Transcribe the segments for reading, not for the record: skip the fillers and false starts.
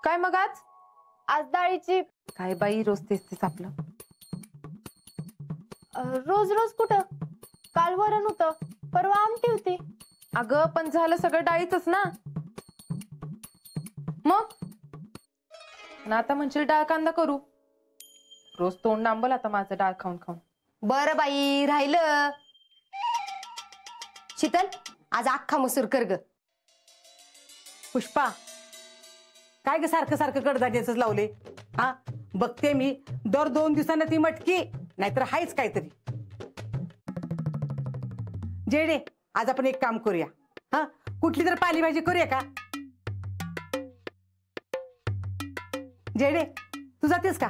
काय मग आज डाळीची काय बाई, रोज तेच तेच आपलं. रोज रोज कुठं? काल वरण होतं, परवा आमटी होती. अगं पण झालं सगळं डाळीचंच ना. मग आता म्हणशील डाळ कांदा करू. रोज तोंड नांबल आता माझं डाळ खाऊन खाऊन. बरं बाई, राहिलं. शीतल, आज अख्खा मसूर कर ग. पुष्पा, काय ग सारखं सारखं कडधान्याचंच लावले? हा, बघते मी दर 2 दिवसांना ती मटकी, नाहीतर हायच काहीतरी. जेडे, आज आपण एक काम करूया. हा, कुठली तर पालेभाजी करूया का? जेडे, तू जातेस का?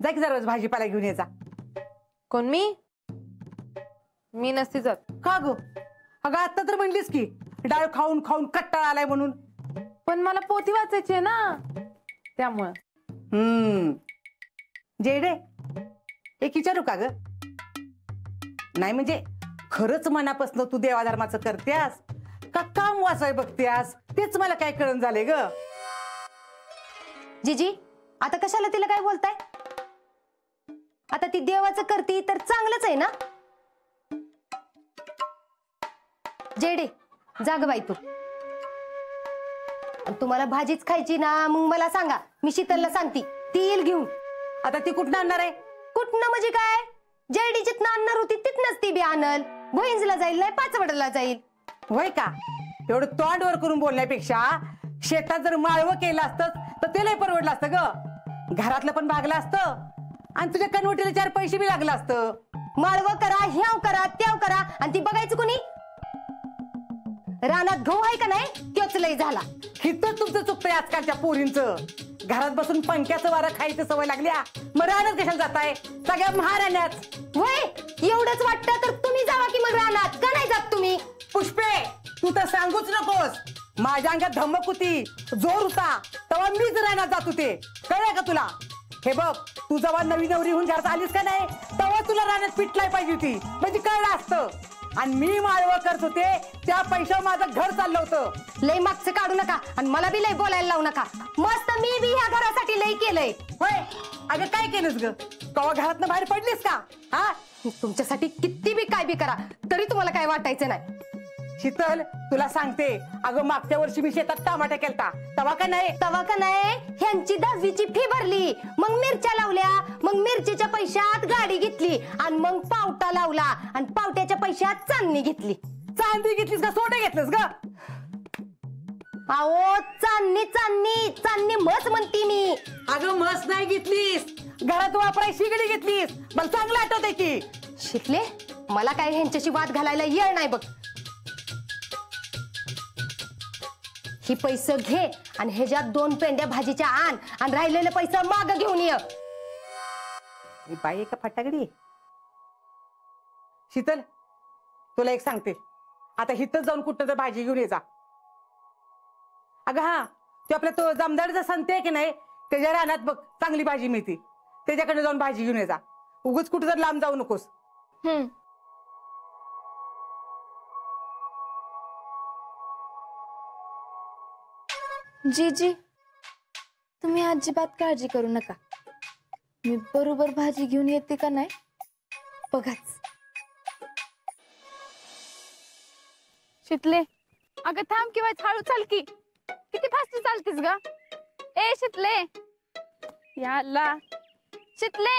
जा की जरा भाजीपाला घेऊन ये जा. कोण? मी नसती जात. का गो? अगं आता तर म्हणलीस की डाळ खाऊन खाऊन कट्टाळा आलाय म्हणून. पण मला पोथी वाचायची आहे ना, त्यामुळं. जेडे, एक विचारू का ग? नाही म्हणजे खरंच मनापासून तू देवाधर्माचं करतेस का काम वाचाय बघतेस? तेच मला काय कळण झाले ग. जीजी, आता कशाला तिला काय बोलताय? आता ती देवाचं करती तर चांगलंच आहे ना. जेडे, जाग बाई तू. तुम्हाला भाजीच खायची ना, मग मला सांगा, मी शीतलला सांगती, ती येईल घेऊन. आता ती कुठं आणणार आहे? कुठनं म्हणजे काय? जेडी जिथनं आणणार होती तिथनच ती बी आणल. भोईंजला जाईल, नाही पाचवडला जाईल. होय का? एवढं तोंडवर करून बोलण्यापेक्षा शेतात जर माळवं केलं असतं तर ते लय परवडलं असतं ग. घरातलं पण भागलं असतं आणि तुझ्या कनवटीला 4 पैसे बी लागलं असतं. माळवं करा, ह्याव करा, त्याव करा, आणि ती बघायचं कोणी? रानात गहू आहे का नाही, त्योच लय झाला. हिथं तुमचं चुकतंय आजकालच्या पोरींचं. घरात बसून पंख्याचं वारं खायचं सवय लागल्या, मग रानात कशाला जाताय? सगळ्या महाराण्यात. वय एवढंच वाटतं तर तुम्ही जावा की मग रानात. का नाही जात तुम्ही? पुष्पे, तू तर सांगूच नकोस. माझ्या अंगात धमक होती, जोर होता, तेव्हा मीच रानात जात होते. कळलं का तुला? हे बघ, तू जेव्हा नवी नवरी होऊन घरात आलीस का नाही, तेव्हा तुला रानात पिटलाय पाहिजे होती, म्हणजे कळलं असतं. आणि मी माळवं करत होते, त्या पैशावर माझं घर चाललं होतं. लय मागचं काढू नका आणि मला बी लय बोलायला लावू नका. मस्त मी बी ह्या घरासाठी लय केलंय. होय, अगं काय केलंस ग? कवा घरातनं बाहेर पडलीस का? हा, तुमच्यासाठी किती बी काय बी करा, तरी तुम्हाला काय वाटायचं नाही. शीतल, तुला सांगते, अगं मागच्या वर्षी मी शेतात टमाटा केलता, तवा का नाही? ह्यांची 10वीची फी भरली, मग मिरच्या लावल्या, मग मिरचीच्या पैशात गाडी घेतली, आणि मग पावटा लावला, आणि पावट्याच्या पैशात चांदणी घेतली. चांदी घेतलीस का सोनं घेतलंस ग? अहो, चांदणी चांदणी चांदणी मस म्हणती मी. अगं मस नाही घेतलीस, घरात वापराय शिगडी घेतलीस. मला चांगलं आठवतंय की. शिकले, मला काय ह्यांच्याशी वाद घालायला येळ नाही बघ. ही पैसे घे आणि ह्याच्यात 2 पेंड्या भाजीच्या आण, आणि राहिलेले पैसे माग घेऊन ये. बाई का फटाकडी. शीतल, तुला एक सांगते, आता हिथं जाऊन कुठं तर भाजी घेऊन ये जा. अगं हा, ते आपल्या तो जमदारचा संत आहे की नाही, त्याच्या रानात बघ चांगली भाजी मिळते, त्याच्याकडे जाऊन भाजी घेऊन ये जा. उगाच कुठं तर लांब जाऊ नकोस. जीजी, तुम्ही अजिबात काळजी करू नका. मी बरोबर भाजी घेऊन येते का नाही बघाच. शितले, अगं थांब किंवा हळू चाल की. किती फास्ट चालतीस ग? ए शितले, याला शितले.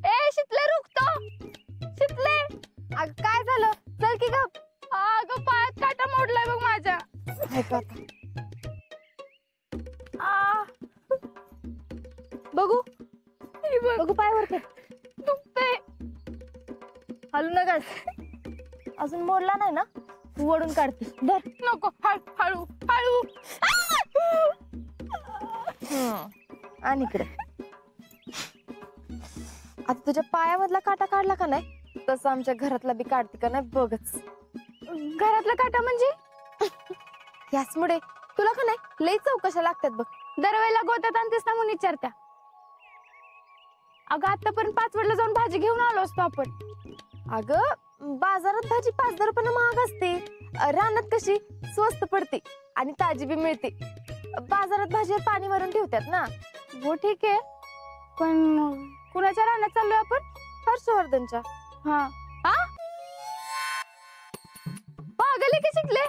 ए शितले, रुकतो. शितले, अगं काय झालं? चल की ग. अगं पायात काटा मोडलाय बघ माझ्या. बघू बघू पायावर दुखतंय. हलू नकास, अजून मोडला नाही ना? तू वडून काढते. धर. नको, हळू हळू. आणि इकडे आता तुझ्या पायामधला काटा काढला का नाही, तसं आमच्या घरातला बी काढते का नाही बघच. घरातला काटा म्हणजे? याचमुळे तुला का नाही लई चौकशा लागतात बघ. दरवेळेला गोत्यात आणतेस ना म्हणून विचारत्या. अगं आतापर्यंत 5 वेळेला जाऊन भाजी घेऊन आलो असतो आपण. अगं बाजारात भाजी 5 रुपयानं महाग असते, रानात कशी स्वस्त पडते आणि ताजी बी मिळते. बाजारात भाजीवर पाणी मारून ठेवतात ना. हो ठीक आहे, पण कुणाच्या रानात चाललोय आपण? हर्षवर्धनच्या. हा हा पागल आहे की शिकले?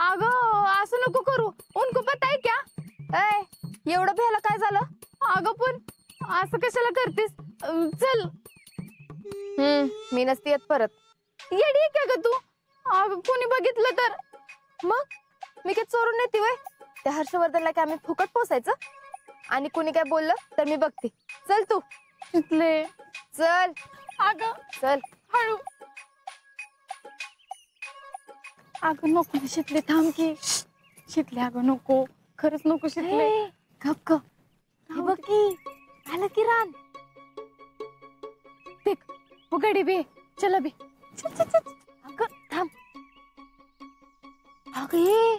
अगं असं नको करू, उनको पता है क्या? ए, एवढं भ्यायला काय झालं? अगं पण असं कशाला करतेस? चल. मी नसती येत परत. येडी आहे का ग तू? अगं कोणी बघितलं तर? मग मी काय चोरून नेते वय? त्या हर्षवर्धनला काय आम्ही फुकट पोसायचं? आणि कुणी काय बोललं तर मी बघते. चल तू. शिकले. चल अगं चल. हळू. अगं नको शिकले, थांब की. शिकले अगं नको, खरंच नको शिकले. गप गप. हे बघ की आलं की रान. देख वो गाडी बी चला बी. चल चल चल. अगं थांब. अगं हे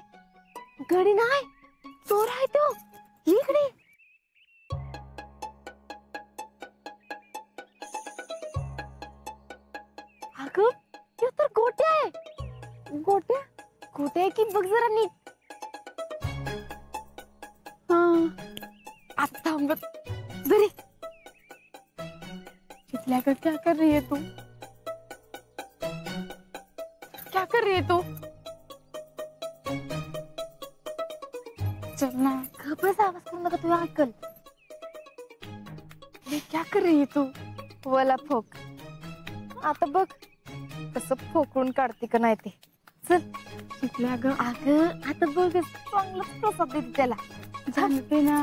गडी नाही, चोर आहे तो. इकडे. अगं हे तर गोट्या आहे. गोट्या गोट्या आहे की बघ जरा नीट. आता थांब जरी. शिकल्या का? क्या कर रही है तू? क्या कर रही है तू? चल ना. खबरच आवाज करू नका तुझ्या अक्कल. ये क्या कर रही है तू? वला फोक. आता बघ कसं फोकळून काढते का नाही ते. चल. शिकल्या ग. अगं आता बघ चांगलंच प्रसाद देते त्याला. थांबते ना.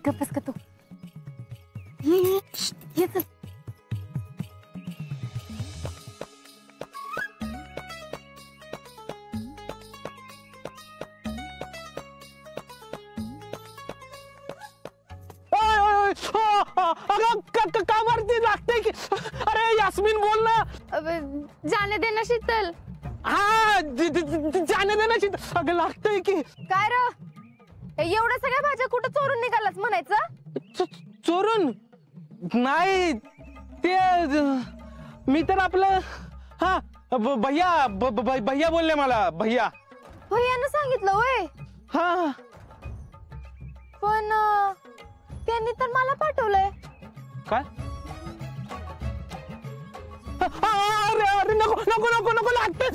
गप्पस का तू. ये ये चल. का मारती लागते की? अरे यास्मीन बोल ना. जाने देना शीतल. हा जाने देना शीतल. अगं लागतंय की. काय र एवढ्या सगळ्या भाज्या कुठं चोरून निघालास म्हणायचं? चोरून नाही ते मी तर आपलं हा भैया भैया बोलले मला. भैया भैयानं सांगितलं वय. हा पण त्यांनी तर मला पाठवलंय. काय? अरे अरे नको नको नको नको लागते.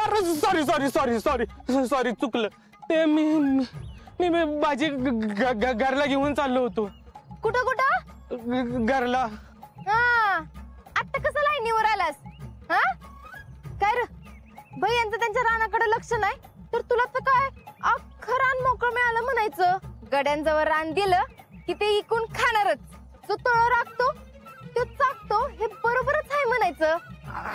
अरे sorry sorry sorry sorry sorry चुकलं ते. मी भाजी घरला घेऊन चाललो होतो. कुठं कुठं? घरला. हा आता कसं लाईनीवर आलास? हा काय र भैयांचं त्यांच्या रानाकडे लक्ष नाही तर तुला तर काय अख्खं रान मोकळं मिळालं म्हणायचं. गड्यांजवळ रान दिलं की ते इकून खाणारच. जो तळ राखतो तो चाकतो हे बरोबरच आहे म्हणायचं.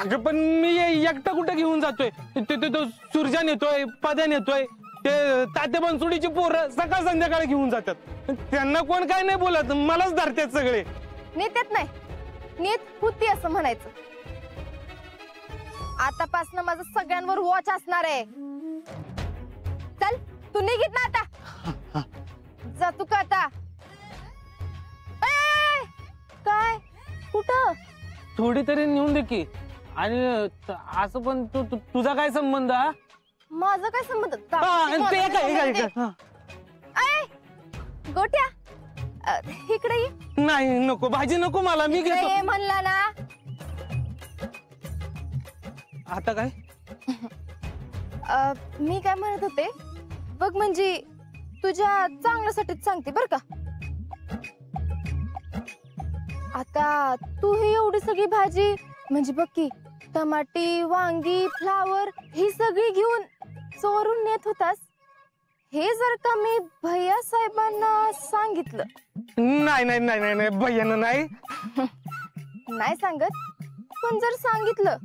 अगं पण मी एकटा कुठं घेऊन जातोय? तो सुरजा नेतोय, पद्या नेतोय, ते तात्या बनसुडीची पोरं सकाळ संध्याकाळी घेऊन जातात. त्यांना कोण काय नाही बोलत, मलाच धरतात सगळे. नेत्यात नाही नेत होती असं म्हणायचं. आतापासून माझं सगळ्यांवर वॉच असणार आहे. चल तू निघित ना आता. जा तू का आता. काय कुठं? थोडी तरी नेऊन दे की. आणि असं पण तुझा काय संबंध? हा माझा काय संबंध? गोट्या इकडे ये. नाही नको भाजी नको मला. मी घेतो. ये म्हणला ना. आता काय? मी काय म्हणत होते बघ, म्हणजे तुझ्या चांगल्यासाठीच सांगते बर का. आता तू ही एवढी सगळी भाजी म्हणजे बघ की टमाटी, वांगी, फ्लावर ही सगळी घेऊन चोरून नेत होतास. हे जर का मी भैया साहेबांना सांगितलं. नाही नाही नाही नाही भैयानं नाही. नाही सांगत, पण जर सांगितलं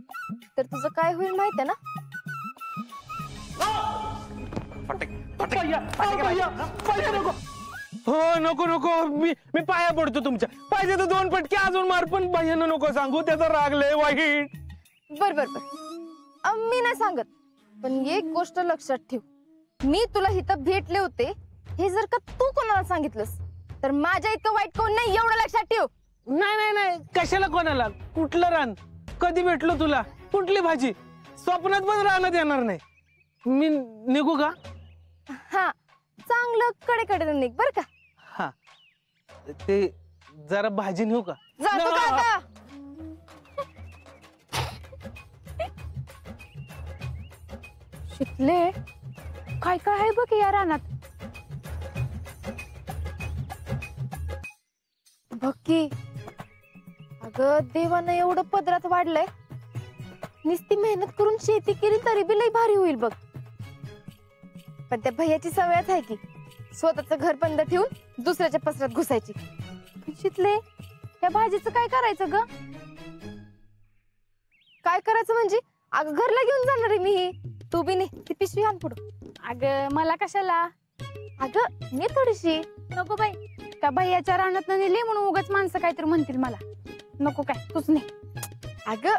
तर तुझं काय होईल माहितीये ना? हो नको नको. मी पाया पडतो तुमच्या. पाहिजे तर 2 पटके अजून मार, पण भैयानं नको सांगू. त्याचा राग लय वाईट. बर बर बर मी नाही सांगत, पण एक गोष्ट लक्षात ठेव. मी तुला इथं भेटले होते हे जर का तू कोणाला सांगितलंस तर माझ्या इतकं वाईट कोण नाही, एवढं लक्षात ठेव. नाही नाही नाही कशाला कोणाला? कुठलं रान? कधी भेटलो तुला कुठली भाजी स्वप्नात पण राहण्यात येणार नाही. मी निघू का? हा चांगलं कडे निघ बर का. हा ते जरा भाजी नेऊ का? जातो का आता? शिकले काय काय आहे बघ या रानात. बघ की अगं देवानं एवढं पदरात वाढलंय. नुसती मेहनत करून शेती केली तरी बी लई भारी होईल बघ. पण त्या भैयाची सवयच आहे की स्वतःच घर बंद ठेवून दुसऱ्याच्या पसरात घुसायची. शितले या भाजीचं काय करायचं ग? काय करायचं म्हणजे अगं घरला घेऊन जाणार आहे मी ही. तू बी नाही ती पिशवी आण पुढं. अगं मला कशाला? अगं मी थोडीशी. नको बाई त्या भैयाच्या रानात नेली म्हणून उगाच माणसं काहीतरी म्हणतील मला. नको काय तूच नाही. अगं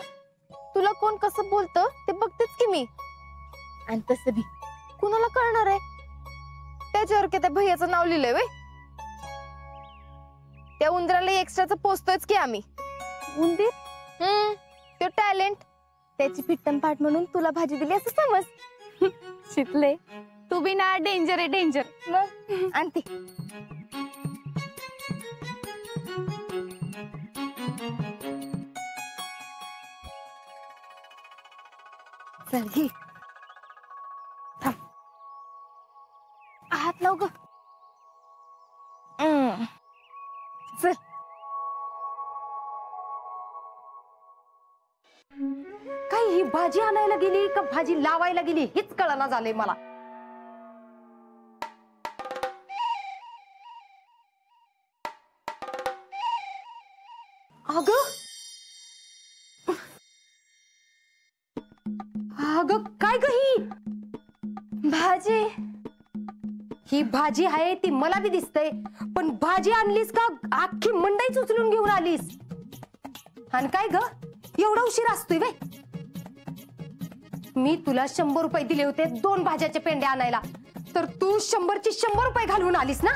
तुला कोण कसं बोलतं ते बघतेच की मी. आणि तसं बी कुणाला कळणार आहे त्याच्यावर की त्या भैयाचं नाव लिहिलंय वय. त्या उंदराला एक्स्ट्राचं पोचतोयच की आम्ही. उंदीर? तो टॅलेंट त्याची पिट्टम पाठ म्हणून तुला भाजी दिली असं समज. शिकले तू बी ना डेंजर आहे डेंजर. मग आणते. चल घे. थांब. हात लाव ग. चल. काय ही भाजी आणायला गेली का भाजी लावायला गेली हेच कळना झालंय मला. अगं अगं काय ग भाजी. ही भाजी आहे ती मला बी दिसतंय पण भाजी आणलीस का अख्खी मंडईच उचलून घेऊन आलीस. आणि काय ग एवढा उशीर असतोय वे. मी तुला 100 रुपये दिले होते 2 भाज्याचे पेंडे आणायला तर तू 100ची 100 रुपये घालून आलीस ना.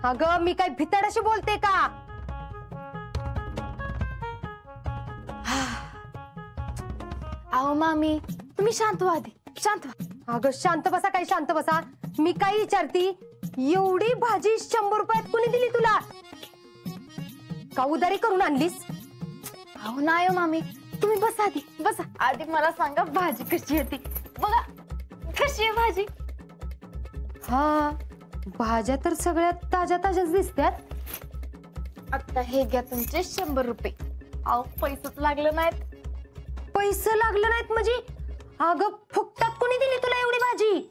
अगं मी काय भितडशी बोलते का? अहो मामी तुम्ही शांत व्हा आधी. शांत व्हा. अगं शांत बसा काय शांत बसा. मी काय विचारती एवढी भाजी 100 रुपयात कोणी दिली तुला? का उधारी करून आणलीस? अहो नाही हो मामी तुम्ही बसा आधी बसा. आधी मला सांगा भाजी कशी होती. बघा कशी आहे भाजी. हा भाज्या तर सगळ्यात ताज्या ताज्याच दिसतात. आता हे घ्या तुमचे 100 रुपये. अहो पैसेच लागलं नाहीत. पैसे लागले नाहीत म्हणजे? अगं फुकटात कोणी दिली तुला एवढी भाजी?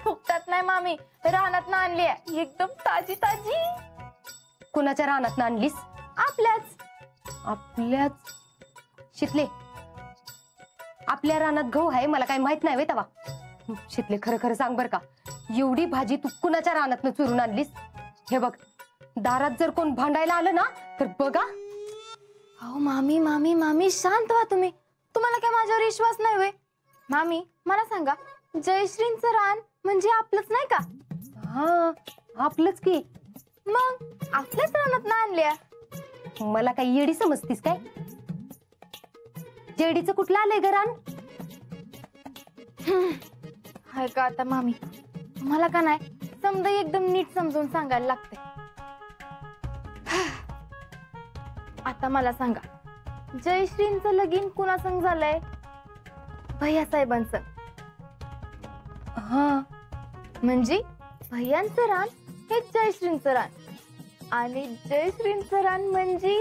फुकटात नाही मामी रानात आणली आहे एकदम ताजी ताजी. कुणाच्या रानात आणलीस? आपल्याच. आपल्याच? शितले आपल्या रानात गहू आहे मला काही माहित नाही तवा. शितले खरं खरं सांग बर का एवढी भाजी तू कुणाच्या रानात चुरून आणलीस? हे बघ दारात जर कोण भांडायला आलं ना तर बघा. अहो मामी मामी मामी शांत व्हा तुम्ही. तुम्हाला काय माझ्यावर विश्वास नाही होय? मामी मला सांगा जयश्रींचं रान म्हणजे आपलंच नाही का? हा आपलंच की. मग आपल्याच रानात आणल्या. मला काही येडी समजतीस काय? जेडीचं कुठलं आलंय घरान? हाय का आता मामी मला का नाही समजा एकदम नीट समजून सांगायला लागते. आता मला सांगा जयश्रींचं लगीन कुणा संग झालंय? भैया साहेबांचं. हा म्हणजे भैयांचं रान हे जयश्रींचं रान आणि जयश्रींचं रान म्हणजे.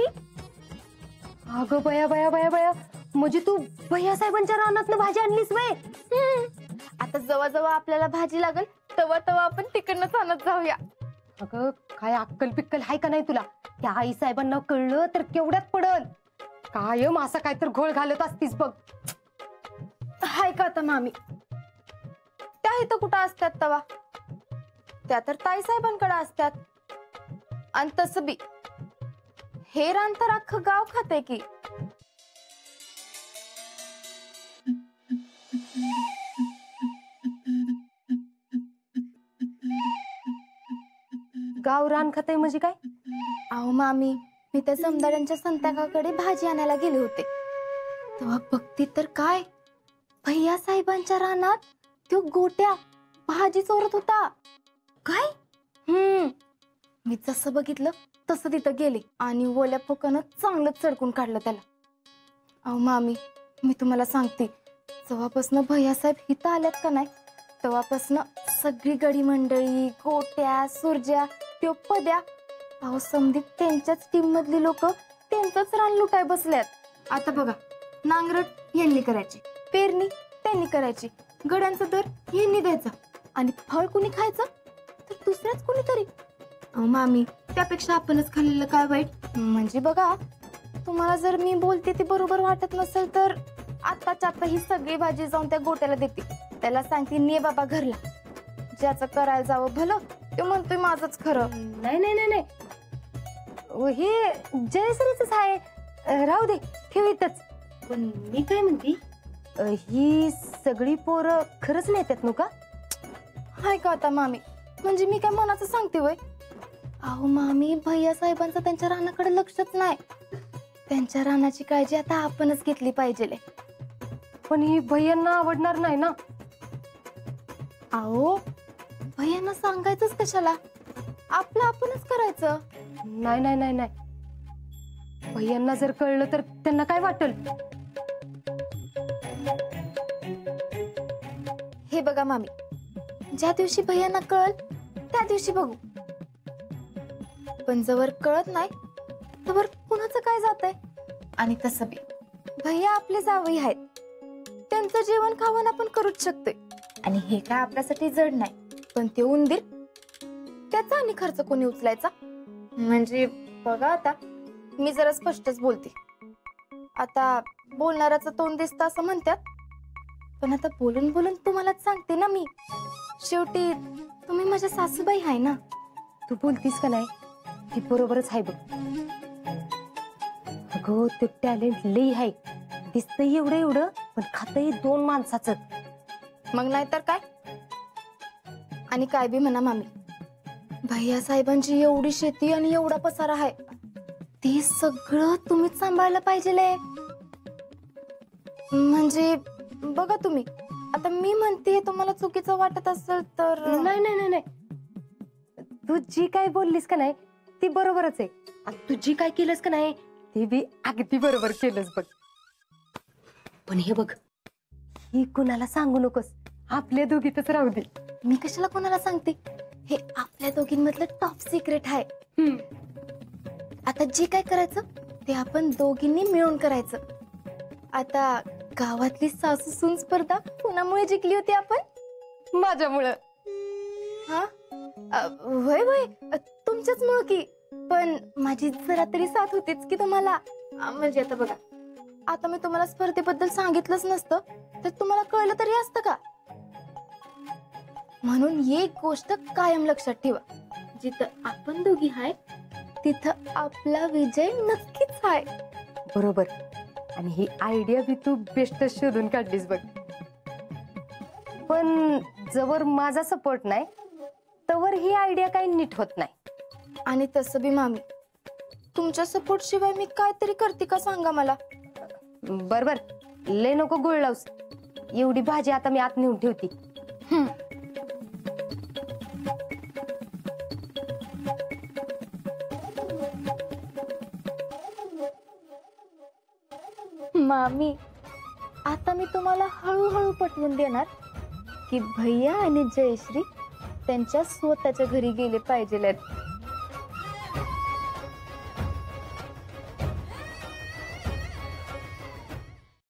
अगं बया बया बया बया म्हणजे तू भैया साहेबांच्या रानात भाजी आणलीस वे. आता जवळ जवळ आपल्याला भाजी लागल तवा तवा आपण तिकडनं आणत जाऊया. अगं काय अक्कल पिक्कल हाय का नाही तुला? त्या आई साहेबांना कळलं तर केवढ्यात पडल. कायम असा काय तर घोळ घालत असतीस बघ. हाय का आता मामी त्या इथं कुठं असतात तवा? त्या तर ताई साहेबांकडे असतात. आणि तसं बी हे रान तर अख्खं गाव खाते की. गाव रान खाते म्हणजे काय? अहो मामी, मी त्या जमदारांच्या संत्याकाकडे भाजी आणायला गेले होते, तेव्हा बघते तर काय, भैया साहेबांच्या रानात तो गोट्या भाजी चोरत होता. काय? मी जसं बघितलं तसं तिथं गेले आणि ओल्या फोकानं चांगलंच चडकून काढलं त्याला. अहो मामी, मी तुम्हाला सांगते, जेव्हापासनं भैया साहेब इथं आल्यात का नाही, तेव्हापासनं सगळी गडी मंडळी, गोट्या, सुरज्या, त्यो पद्या, अहो समधी त्यांच्याच टीम मधली लोक त्यांचंच रान लुटाय बसल्यात. आता बघा, नांगरट यांनी करायची, पेरणी त्यांनी करायची, गड्यांचा दर यांनी द्यायचा आणि फळ कुणी खायचं तर दुसऱ्याच कुणीतरी. अहो मामी, त्यापेक्षा आपणच खाल्लेलं काय वाईट. म्हणजे बघा, तुम्हाला जर मी बोलते ते बरोबर वाटत नसेल तर आत्ताच्या आता ही सगळी भाजी जाऊन त्या गोट्याला देते, त्याला सांगते ने बाबा घरला, ज्याचं करायला जावं भलं ते म्हणतोय माझंच खरं. नाही नाही नाही नाही, हे जयश्रीच आहे, राहू दे, ठेव इथंच. पण मी काय म्हणते, ही सगळी पोरं खरंच नेतात नु का? हाय का आता मामी, म्हणजे मी काय मनाचं सांगते वय. अहो मामी, भैया साहेबांचं त्यांच्या रानाकडे लक्षच नाही, त्यांच्या रानाची काळजी आता आपणच घेतली पाहिजे. पण ही भैयांना आवडणार नाही ना. अहो भैयांना सांगायचंच कशाला, आपलं आपणच करायचं. नाही नाही नाही नाही, भैयांना जर कळलं तर त्यांना काय वाटेल? हे बघा मामी, ज्या दिवशी भैयांना कळल त्या दिवशी बघू, पण जवळ कळत नाही तवर कुणाचं काय जातंय. आणि तसं बी भैया आपले जावई आहेत, त्यांचं जेवण खावण आपण करूच शकतोय, आणि हे काय आपल्यासाठी जड नाही. पण ते उंदीर, त्याचा आणि खर्च कोणी उचलायचा? म्हणजे बघा, आता मी जरा स्पष्टच बोलते, आता बोलणाऱ्याचं तोंड दिसतं असं म्हणतात, पण आता बोलून बोलून तुम्हालाच सांगते ना मी, शेवटी तुम्ही माझ्या सासूबाई आहे ना. तू बोलतीस का नाही, ती बरोबरच आहे बघ. अगं ते टॅलेंट लई आहे, दिसतंय एवढं एवढं, पण खातंय 2 माणसाचं. मग नाही तर काय. आणि काय बी म्हणा मामी, भैया साहेबांची एवढी शेती आणि एवढा पसारा आहे, ते सगळं तुम्हीच सांभाळलं पाहिजे. म्हणजे बघा तुम्ही, आता मी म्हणते तुम्हाला चुकीचं वाटत असेल तर. नाही नाही नाही नाही, तू जी काय बोललीस का नाही ती बरोबरच आहे, आणि तू जी काय केलंस का नाही ते बी अगदी बरोबर केलंस बघ. पण हे बघ, ही कुणाला सांगू नकोस, आपल्या दोघीतच राहू दे. मी कशाला कोणाला सांगते, हे आपल्या दोघींमधलं टॉप सिक्रेट आहे. आता जे काय करायचं ते आपण दोघींनी मिळून करायचं. आता गावातली सासू सून स्पर्धा कुणामुळे जिंकली होती आपण? माझ्यामुळं. हा वय वय, तुमच्याच मुळे की, पण माझी जरा तरी साथ होतीच की तुम्हाला. म्हणजे आता बघा, आता मी तुम्हाला स्पर्धेबद्दल सांगितलंच नसतं तर तुम्हाला कळलं तरी असतं का? म्हणून एक गोष्ट कायम लक्षात ठेवा, जिथं आपण दोघी हाय तिथं आपला विजय नक्कीच आहे. बरोबर, आणि ही आयडिया बी तू बेस्ट शोधून काढलीस बघ. पण जवळ माझा सपोर्ट नाही तवर ही आयडिया काही नीट होत नाही. आणि तसं बी मामी, तुमच्या सपोर्ट शिवाय मी काहीतरी करते का सांगा मला. बरोबर, लय नको गुळ लावस, एवढी भाजी आता मी आत नेऊन ठेवती. मामी, आता मी तुम्हाला हळूहळू पटवून देणार की भैया आणि जयश्री त्यांच्या स्वतःच्या घरी गेले पाहिजे.